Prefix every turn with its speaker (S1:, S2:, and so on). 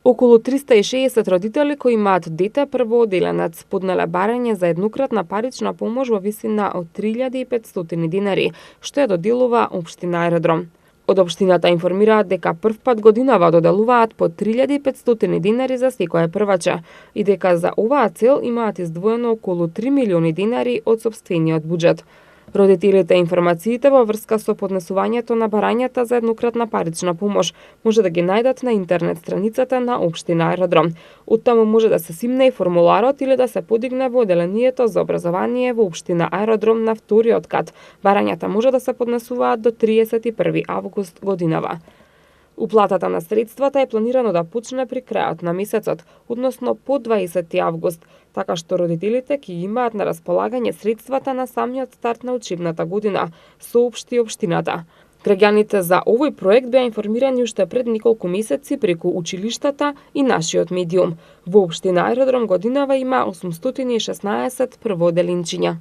S1: Околу 360 родители кои имаат дете првооделенец поднале барање за еднократна парична помош во висина од 3500 динари, што ја доделува општина Аеродром. Од општината информираат дека првпат годинава доделуваат по 3500 динари за секое прваче и дека за оваа цел имаат издвоено околу 3 милиони динари од сопствениот буџет. Родителите информациите во врска со поднесувањето на барањата за еднократна парична помош може да ги најдат на интернет страницата на општина Аеродром. Оттаму може да се симне и формуларот или да се подигне во оделението за образование во општина Аеродром на вториот кат. Барањата може да се поднесуваат до 31 август годинава. Уплатата на средствата е планирано да почне при крајот на месецот, односно по 20 август, така што родителите ќе имаат на располагање средствата на самиот старт на учебната година, соопшти општината. Граѓаните за овој проект беа информирани уште пред неколку месеци преку училиштата и нашиот медиум. Во општина Аеродром годинава има 816 првооделенчиња.